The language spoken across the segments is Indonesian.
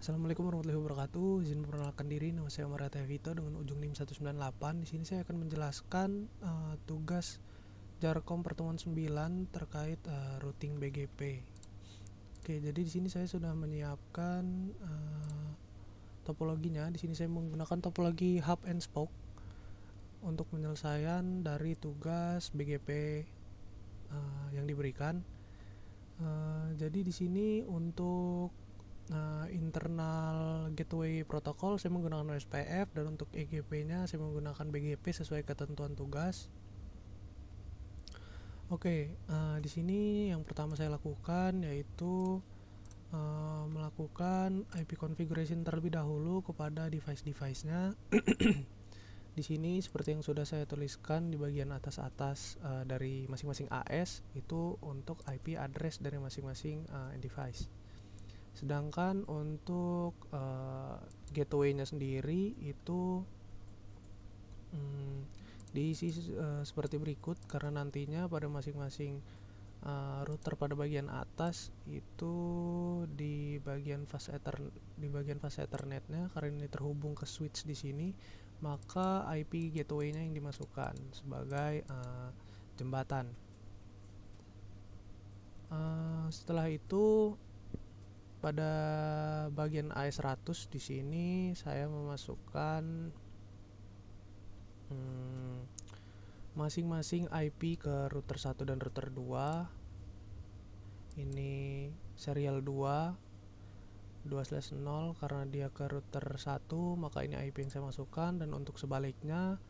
Assalamualaikum warahmatullahi wabarakatuh. Izin memperkenalkan diri, nama saya Marata Vito dengan ujung NIM 198. Di sini saya akan menjelaskan tugas Jarkom pertemuan 9 terkait routing BGP. Oke, jadi di sini saya sudah menyiapkan topologinya. Di sini saya menggunakan topologi hub and spoke untuk penyelesaian dari tugas BGP yang diberikan. Jadi di sini untuk internal gateway protokol saya menggunakan OSPF, dan untuk EGP-nya saya menggunakan BGP sesuai ketentuan tugas. Oke, di sini yang pertama saya lakukan yaitu melakukan IP configuration terlebih dahulu kepada device-device-nya. Di sini seperti yang sudah saya tuliskan di bagian atas dari masing-masing AS itu untuk IP address dari masing-masing device. Sedangkan untuk gateway-nya sendiri itu diisi seperti berikut, karena nantinya pada masing-masing router pada bagian atas itu di bagian fase Ethernet-nya, karena ini terhubung ke switch di sini, maka IP gateway-nya yang dimasukkan sebagai jembatan. Setelah itu pada bagian AS100 di sini saya memasukkan masing-masing IP ke router 1 dan router 2. Ini serial 2/0 karena dia ke router 1, maka ini IP yang saya masukkan, dan untuk sebaliknya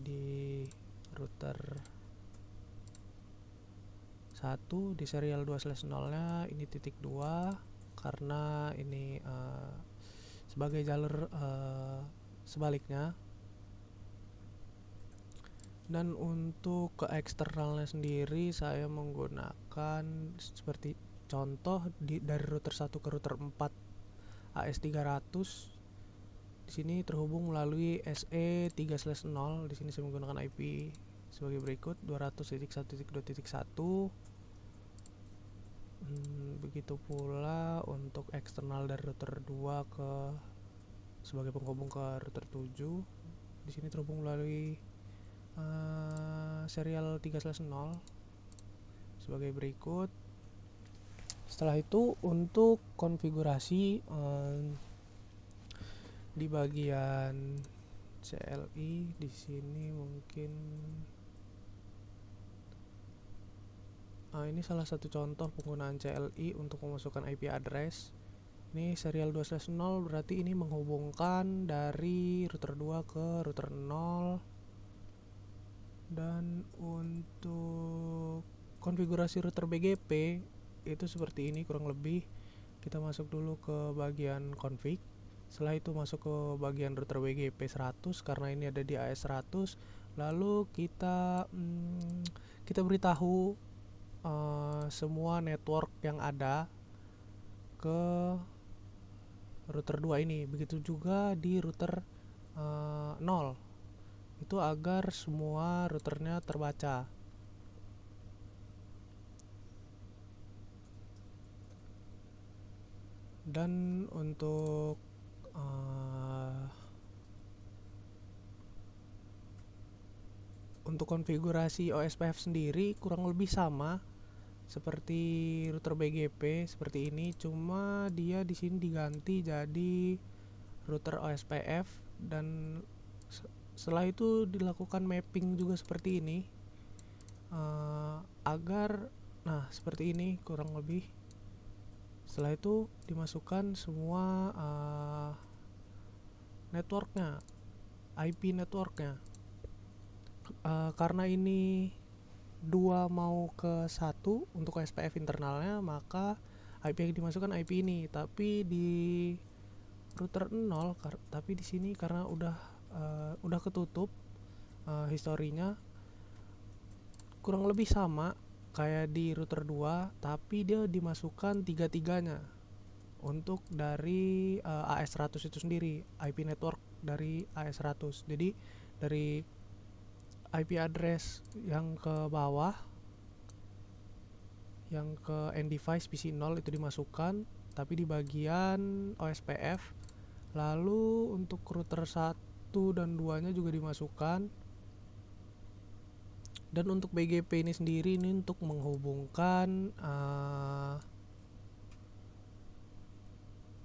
di router 1 di serial 2/0-nya ini titik 2 karena ini sebagai jalur sebaliknya. Dan untuk ke eksternalnya sendiri saya menggunakan seperti contoh dari router 1 ke router 4 AS300. Di sini terhubung melalui SE3/0. Di sini saya menggunakan IP sebagai berikut 200.1.2.1. Begitu pula untuk eksternal dari router 2 ke sebagai penghubung ke router 7. Di sini terhubung melalui serial 3/0 sebagai berikut. Setelah itu untuk konfigurasi di bagian CLI di sini mungkin ini salah satu contoh penggunaan CLI untuk memasukkan IP address. Ini serial 2/0 berarti ini menghubungkan dari router 2 ke router 0. Dan untuk konfigurasi router BGP itu seperti ini kurang lebih. Kita masuk dulu ke bagian config. Setelah itu masuk ke bagian router BGP 100 karena ini ada di AS100. Lalu kita beritahu semua network yang ada ke router 2 ini. Begitu juga di router 0. Itu agar semua routernya terbaca. Dan untuk konfigurasi OSPF sendiri kurang lebih sama seperti router BGP seperti ini, cuma dia di sini diganti jadi router OSPF, dan setelah itu dilakukan mapping juga seperti ini agar seperti ini kurang lebih. Setelah itu dimasukkan semua networknya, IP networknya. Karena ini 2 mau ke 1 untuk SPF internalnya, maka IP yang dimasukkan IP ini. Tapi di router 0, tapi di sini karena udah ketutup historinya, kurang lebih sama kayak di router 2, tapi dia dimasukkan tiga-tiganya untuk dari AS100 itu sendiri, IP network dari AS100. Jadi dari IP address yang ke bawah, yang ke end device PC0 itu dimasukkan, tapi di bagian OSPF. Lalu untuk router 1 dan 2 nya juga dimasukkan. Dan untuk BGP ini sendiri ini untuk menghubungkan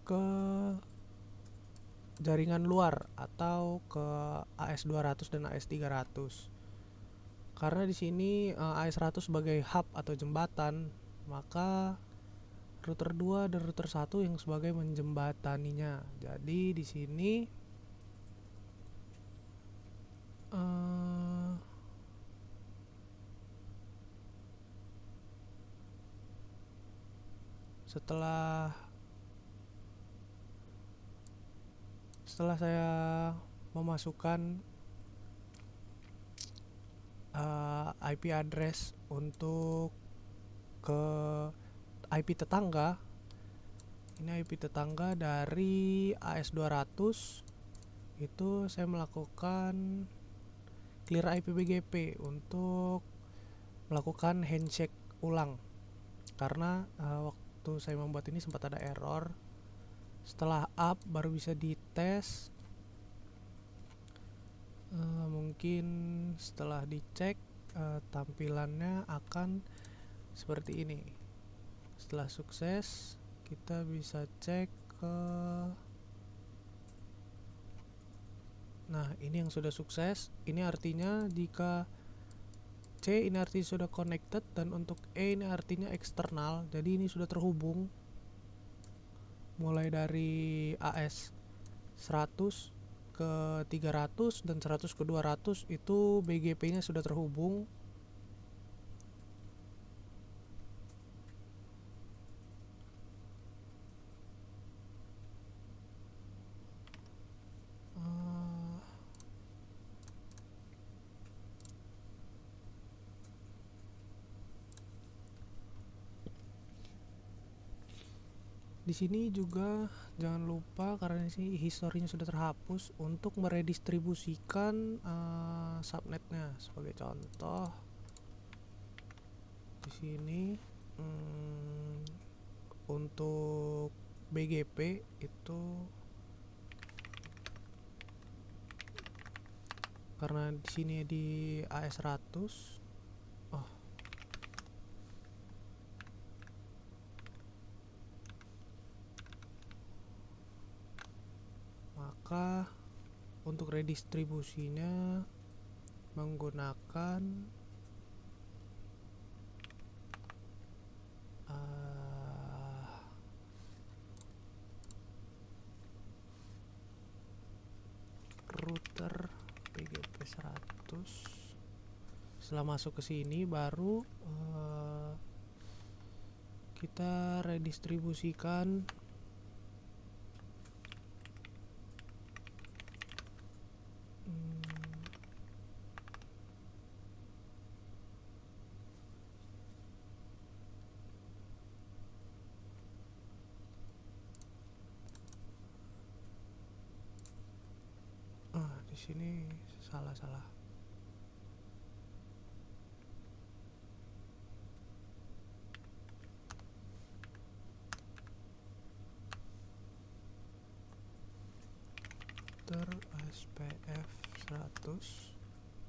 ke jaringan luar atau ke AS200 dan AS300. Karena di sini AS100 sebagai hub atau jembatan, maka router 2 dan router 1 yang sebagai menjembataninya. Jadi di sini setelah saya memasukkan IP address untuk ke IP tetangga, ini IP tetangga dari AS200, itu saya melakukan clear IP BGP untuk melakukan handshake ulang, karena waktu saya membuat ini sempat ada error. Setelah up baru bisa dites. Mungkin setelah dicek tampilannya akan seperti ini. Setelah sukses kita bisa cek ke, nah ini yang sudah sukses. Ini artinya jika C ini artinya sudah connected, dan untuk E ini artinya eksternal. Jadi ini sudah terhubung mulai dari AS 100 ke 300 dan 100 ke 200 itu BGP nya sudah terhubung. Di sini juga jangan lupa, karena sih historinya sudah terhapus, untuk meredistribusikan subnetnya. Sebagai contoh, di sini untuk BGP itu, karena di sini di AS100, maka untuk redistribusinya menggunakan router BGP 100. Setelah masuk ke sini baru kita redistribusikan di sini salah. SPF 100,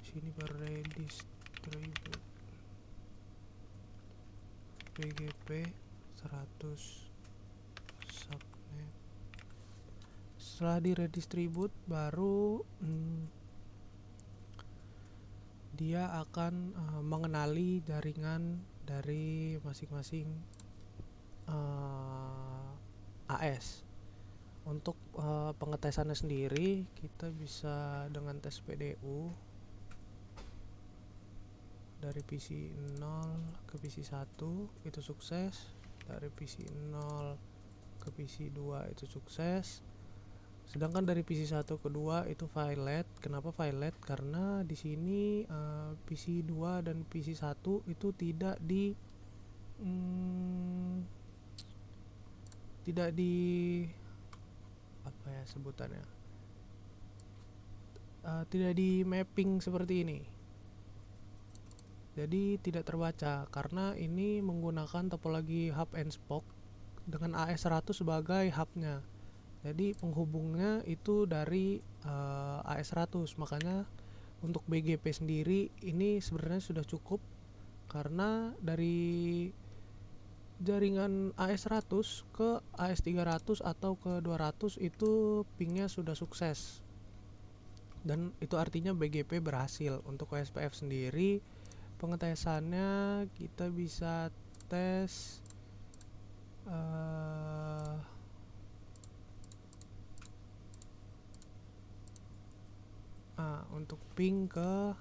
sini berredistribute BGP 100 subnet. Setelah diredistribute baru dia akan mengenali jaringan dari masing-masing AS. Untuk pengetesannya sendiri kita bisa dengan tes PDU dari PC 0 ke PC 1 itu sukses, dari PC 0 ke PC 2 itu sukses, sedangkan dari PC 1 ke 2 itu violet. Kenapa violet? Karena di sini PC 2 dan PC 1 itu tidak di apa ya sebutannya, tidak di mapping seperti ini. Jadi tidak terbaca karena ini menggunakan topologi hub and spoke. dengan AS100 sebagai hubnya. Jadi penghubungnya itu dari AS100. Makanya untuk BGP sendiri ini sebenarnya sudah cukup, karena dari jaringan AS100 ke AS300 atau ke 200 itu pingnya sudah sukses, dan itu artinya BGP berhasil. Untuk OSPF sendiri pengetesannya kita bisa tes untuk ping ke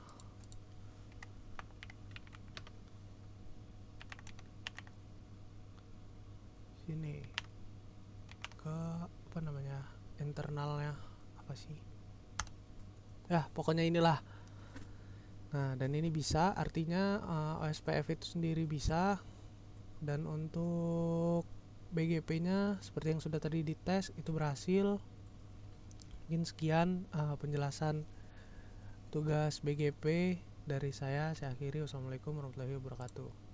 sini, ke apa namanya, internalnya apa sih ya, pokoknya inilah. Nah, dan ini bisa, artinya OSPF itu sendiri bisa. Dan untuk BGP nya seperti yang sudah tadi dites itu berhasil. Mungkin sekian penjelasan tugas BGP dari saya akhiri. Wassalamualaikum warahmatullahi wabarakatuh.